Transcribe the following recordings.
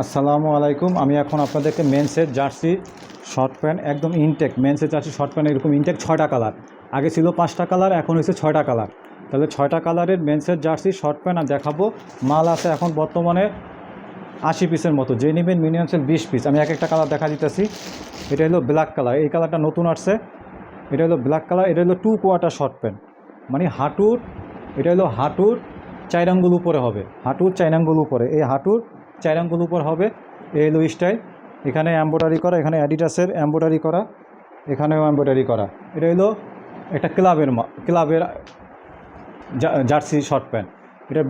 আসসালামু আলাইকুম। আমি এখন আপনাদেরকে মেন্সের জার্সি শর্ট প্যান্ট একদম ইনটেক মেন্সের জার্সি শর্ট প্যান্ট এরকম ইনটেক 6টা কালার, আগে ছিল 5টা কালার, এখন হয়েছে 6টা কালার। তাহলে 6টা কালারের মেন্সের জার্সি শর্ট প্যান্ট আর দেখাবো। মাল আছে এখন বর্তমানে 80 পিসের মতো, যে নেবেন মিনিমাম সেল 20 পিস। আমি এক একটা কালার দেখা দিতেছি। এটা হলো ব্ল্যাক কালার, এই কালারটা নতুন আসছে। এটা হলো ব্ল্যাক কালার, এটা হলো 2 কোয়ার্টার শর্ট প্যান্ট, মানে হাঁটুর, এটা হলো হাঁটুর 4 আঙ্গুল উপরে হবে, হাঁটুর 4 আঙ্গুল উপরে, এই হাঁটুর 4 আঙ্গুল উপর হবে। এই হলো স্টাইল, এখানে এমব্রয়ডারি করা, এখানে অ্যাডিডাসের এমব্রয়ডারি করা, এখানেও এমব্রয়ডারি করা। এটা হলো একটা ক্লাবের জার্সি শর্ট প্যান্ট। এটার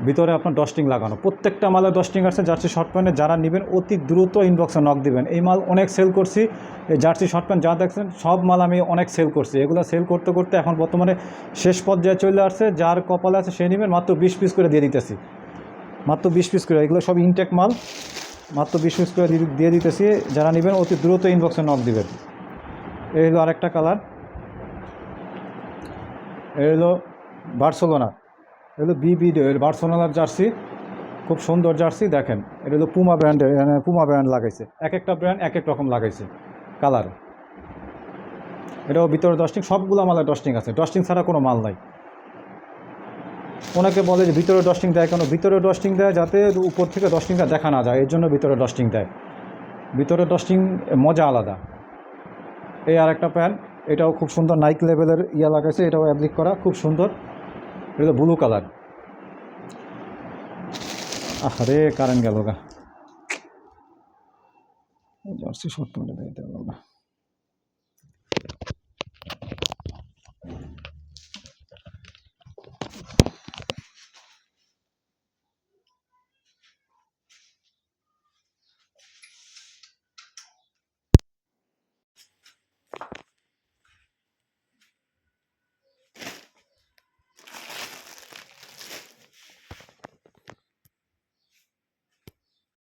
ভিতরে আপনার ডস্টিং লাগানো, প্রত্যেকটা মালে ডস্টিং আছে জার্সি শর্ট প্যান্টে। যারা নেবেন অতি দ্রুত ইনবক্সে নক দিবেন। এই মাল অনেক সেল করছি, এই জার্সি শর্ট প্যান্ট যা দেখছেন সব মাল আমি অনেক সেল করছি। এগুলো সেল করতে করতে এখন বর্তমানে শেষ পর্যায়ে চলে আসছে। যার কপালে আছে সে নেবেন, মাত্র 20 পিস করে দিয়ে দিতেছি, মাত্র 20 পিস করে। এগুলো সব ইনটেক মাল, মাত্র 20 পিস করে দিয়ে দিতেছি। যারা নেবেন অতি দ্রুত ইনবক্সে নক দিবেন। এই হলো আরেকটা কালার, এই হলো বার্সেলোনা, এগুলো বার্সেলোনার জার্সি, খুব সুন্দর জার্সি। দেখেন এটা হলো পুমা ব্র্যান্ডের, পুমা ব্র্যান্ড লাগাইছে, এক একটা ব্র্যান্ড এক এক রকম লাগাইছে কালার। এটাও ভিতরে ডস্টিং, সবগুলো মালের ডস্টিং আছে, ডস্টিং ছাড়া কোনো মাল নাই। ওনাকে বলে যে ভিতরে ডস্টিং দেয় কেন? ভিতরে ডস্টিং দেয় যাতে উপর থেকে ডস্টিংটা দেখা না যায়, এর জন্য ভিতরে ডস্টিং দেয়। ভিতরে ডস্টিং মজা আলাদা। এই আর একটা প্যান্ট, এটাও খুব সুন্দর, নাইক লেভেলের লাগাইছে, এটাও অ্যাপ্লিক করা, খুব সুন্দর। এটা ব্লু কালার। আরে কারেন্ট গেল গা, জার্সি শর্ট প্যান্টে দিতে পারলাম না।